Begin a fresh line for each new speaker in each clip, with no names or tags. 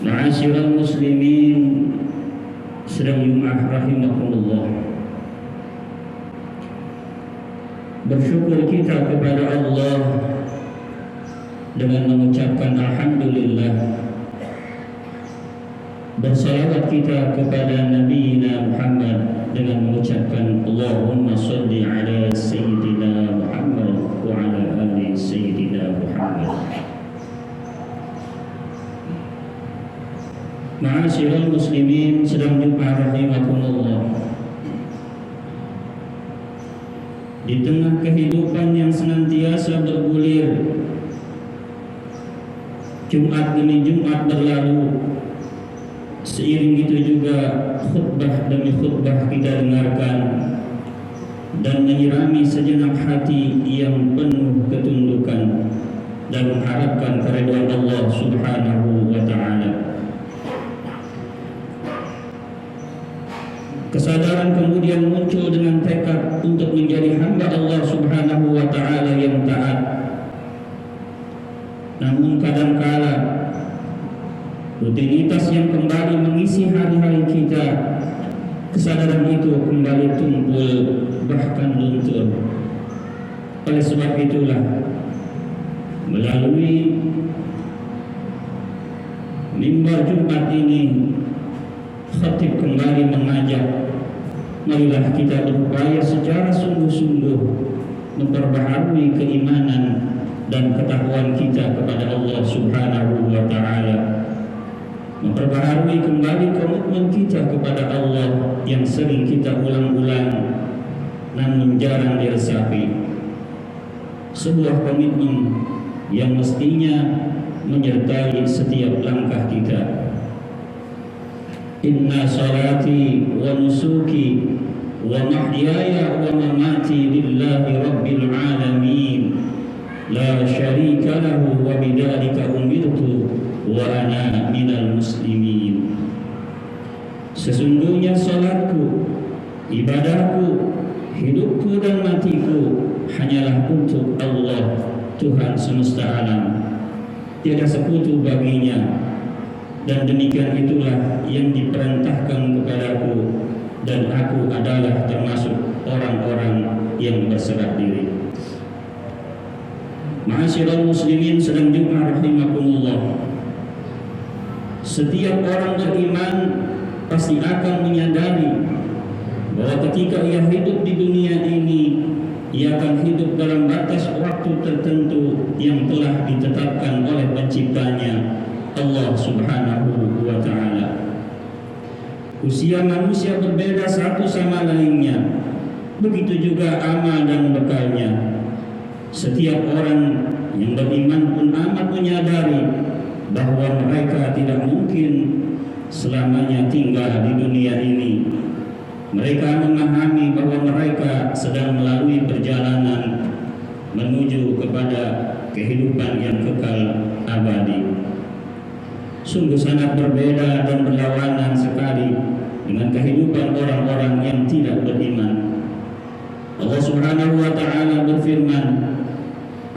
Ma'asyiral muslimin sedang Jumat rahimakumullah. Bersyukur kita kepada Allah dengan mengucapkan alhamdulillah. Bersalawat kita kepada Nabi Muhammad dengan mengucapkan Allahumma salli ala Sayyidina Muhammad wa ala ali Sayyidina Muhammad. Ma'asyiral muslimin sedang Jumat rahimakumullah. Di tengah kehidupan yang senantiasa bergulir, Jumat demi Jumat berlalu, seiring itu juga khutbah demi khutbah kita dengarkan dan menyirami sejenak hati yang penuh ketundukan dan mengharapkan keridhaan Allah Subhanahu wa taala. Kesadaran kemudian muncul dengan tekad untuk menjadi hamba Allah Subhanahu wa taala yang taat. Namun kadangkala rutinitas yang kembali mengisi hari-hari kita, kesadaran itu kembali tumpul bahkan luntur. Oleh sebab itulah, melalui mimbar Jumat ini, khatib kembali mengajak, marilah kita berupaya secara sungguh-sungguh memperbaharui keimanan dan ketakwaan kita kepada Allah Subhanahu wa taala, memperbaharui kembali komitmen kita kepada Allah yang sering kita ulang-ulang namun jarang diresapi. Sebuah komitmen yang mestinya menyertai setiap langkah kita. Inna salati wa nusuki wa mahyaya wa mamati lillahi rabbil alamin la syarika lahu wa bidzalika umirtu wa ana minal muslimin. Sesungguhnya salatku, ibadahku, hidupku dan matiku hanyalah untuk Allah, Tuhan semesta alam. Tiada sekutu baginya, dan demikian itulah yang diperintahkan kepadaku, dan aku adalah termasuk orang-orang yang berserah diri. Ma'asyiral muslimin sedang Jumat rahimakumullah. Setiap orang beriman pasti akan menyadari bahwa ketika ia hidup di dunia ini, ia akan hidup dalam batas waktu tertentu yang telah ditetapkan oleh penciptanya, Allah Subhanahu wa ta'ala. Usia manusia berbeda satu sama lainnya, begitu juga amal dan bekalnya. Setiap orang yang beriman pun amat menyadari bahwa mereka tidak mungkin selamanya tinggal di dunia ini. Mereka memahami bahwa mereka sedang melalui perjalanan menuju kepada kehidupan yang kekal abadi. Sungguh sangat berbeda dan berlawanan sekali dengan kehidupan orang-orang yang tidak beriman. Allah Subhanahu wa ta'ala berfirman,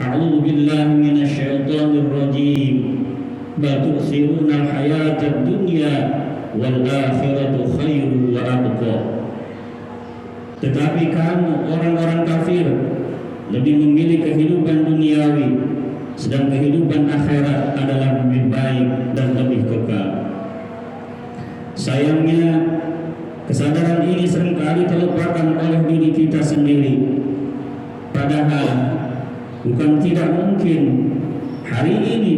A'udzu billahi minasyaitonir rajim. Bal tu'thiruna al-hayatad dunya wal akhiratu khairu wa abqa. Tetapi kamu orang-orang kafir lebih memilih kehidupan duniawi, sedang kehidupan akhirat adalah lebih baik dan lebih kekal. Sayangnya, kesadaran ini seringkali terlupakan oleh diri kita sendiri. Padahal bukan tidak mungkin hari ini,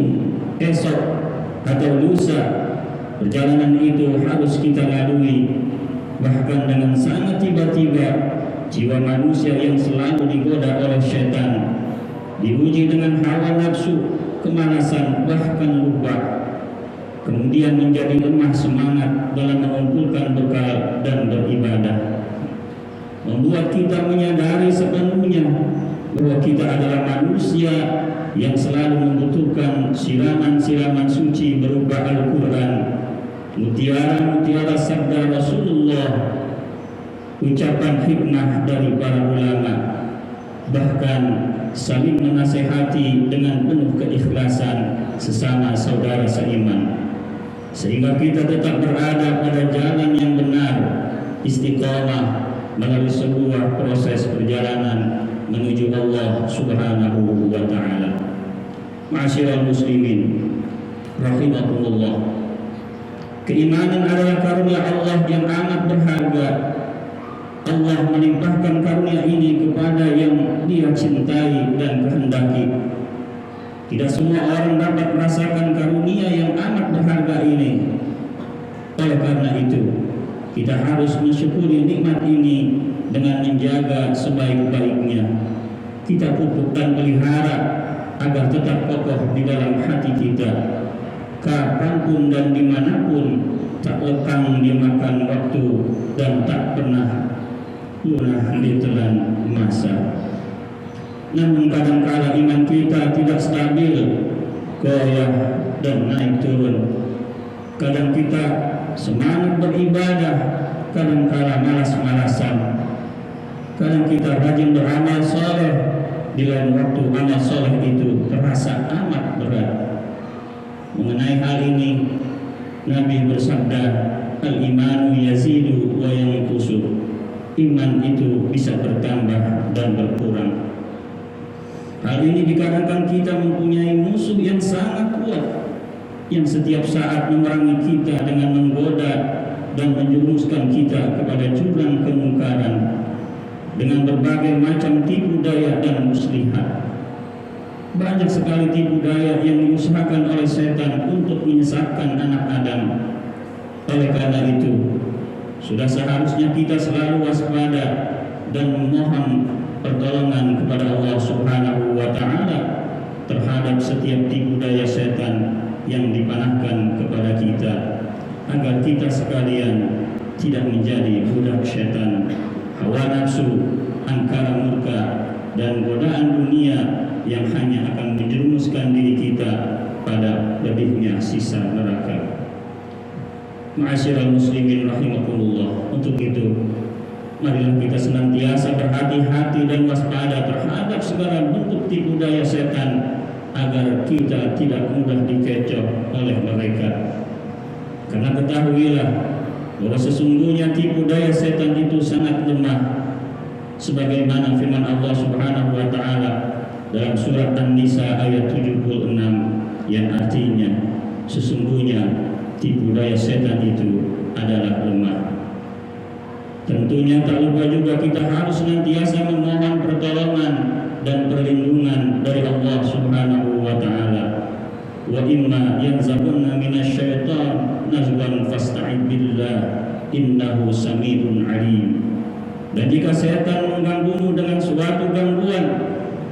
esok, atau lusa perjalanan itu harus kita lalui. Bahkan dengan sangat tiba-tiba, jiwa manusia yang selalu digoda oleh syaitan, diuji dengan hawa nafsu, kemalasan, bahkan lupa, kemudian menjadi lemah semangat dalam mengumpulkan bekal dan beribadah, membuat kita menyadari sepenuhnya bahwa kita adalah manusia yang selalu membutuhkan siraman-siraman suci berupa Al-Quran, mutiara-mutiara sabda Rasulullah, ucapan hikmah dari para ulama, bahkan saling menasehati dengan penuh keikhlasan sesama saudara seiman. sehingga kita tetap berada pada jalan yang benar, istiqamah melalui sebuah proses perjalanan menuju Allah Subhanahu wa taala. Ma'asyiral muslimin rahimakumullah. Keimanan adalah karunia Allah yang amat berharga. Allah melimpahkan karunia ini kepada yang Dia cintai dan kehendaki. Tidak semua orang dapat merasakan karunia yang amat berharga ini. Oleh karena itu, kita harus mensyukuri nikmat ini dengan menjaga sebaik-baiknya. Kita pupuk dan pelihara agar tetap kokoh di dalam hati kita. Kapanpun dan dimanapun tak lekang dimakan waktu dan tak pernah punah ditelan masa. Namun kadangkala iman kita tidak stabil, goyah dan naik turun. Kadang kita semangat beribadah, kadangkala malas-malasan. Kadang kita rajin beramal soleh, di lain waktu amal soleh itu terasa amat berat. Mengenai hal ini, Nabi bersabda, al-imanu yazidu wa yanqusu. Iman itu bisa bertambah dan berkurang. Hal ini dikarenakan kita mempunyai musuh yang sangat kuat, yang setiap saat memerangi kita dengan menggoda dan menjerumuskan kita kepada jurang kemungkaran dengan berbagai macam tipu daya dan muslihat. Banyak sekali tipu daya yang diusahakan oleh setan untuk menyesatkan anak Adam. Oleh karena itu, sudah seharusnya kita selalu waspada dan memohon pertolongan kepada Allah Subhanahu wa taala terhadap setiap tipu daya setan yang dipanahkan kepada kita, agar kita sekalian tidak menjadi budak setan, hawa nafsu, angkara murka, dan godaan dunia yang hanya akan menjerumuskan diri kita pada pedihnya sisa neraka. Ma'asyiral muslimin rahimakumullah. Untuk itu, marilah kita senantiasa berhati-hati dan waspada terhadap segala bentuk tipu daya setan, agar kita tidak mudah dikecoh oleh mereka. Karena ketahuilah bahwa sesungguhnya tipu daya setan itu sangat lemah, sebagaimana firman Allah Subhanahu wa taala dalam surat An-Nisa ayat 76 yang artinya sesungguhnya tipu daya setan itu adalah lemah. Tentunya tak lupa juga kita harus senantiasa memohon pertolongan dan perlindungan dari Allah Subhanahu wa taala. Wa imma yanzaghunna minasyaitan nazghun fasta'id billah innahu sami'un alim. Dan jika setan mengganggumu dengan suatu gangguan,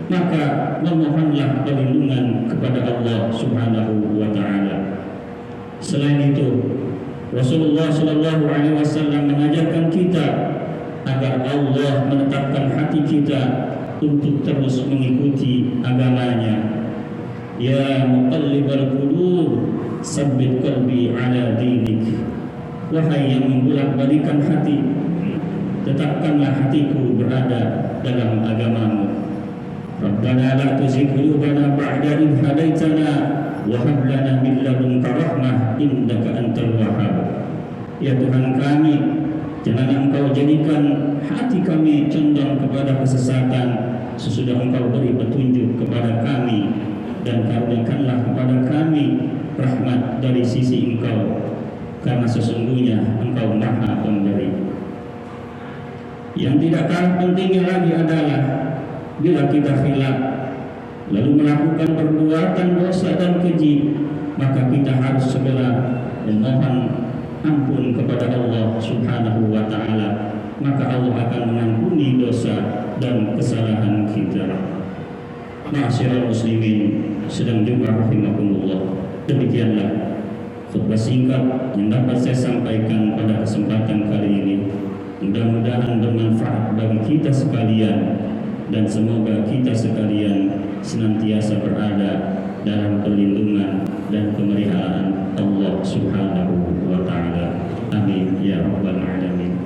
maka memohonlah perlindungan kepada Allah Subhanahu wa taala. Selain itu, Rasulullah Shallallahu Alaihi Wasallam mengajarkan kita agar Allah menetapkan hati kita untuk terus mengikuti agamanya. Ya muqallibal qulub, sabbit qalbi ala dinik. Wahai yang membolak-balikan hati, tetapkanlah hatiku berada dalam agamamu. Rabbana la tuzigh qulubana ba'da idh hadaitana wa hab lana min ladunka rahmah innaka antal wahhab. Ya Tuhan kami, jangan Engkau jadikan hati kami condong kepada kesesatan sesudah Engkau beri petunjuk kepada kami, dan karuniakanlah kepada kami rahmat dari sisi Engkau, karena sesungguhnya Engkau Maha Pemberi. Yang tidak kalah pentingnya lagi adalah bila kita khilaf lalu melakukan perbuatan dosa dan keji, maka kita harus segera memohon ampun kepada Allah Subhanahu wa taala, maka Allah akan mengampuni dosa dan kesalahan kita. Ma'asyiral muslimin sedang juga rahimakumullah. Demikianlah khutbah singkat yang dapat saya sampaikan pada kesempatan kali ini. Mudah-mudahan bermanfaat bagi kita sekalian, dan semoga kita sekalian senantiasa berada dalam perlindungan dan pemeliharaan Allah Subhanahu wa taala. Amin ya rabbal alamin.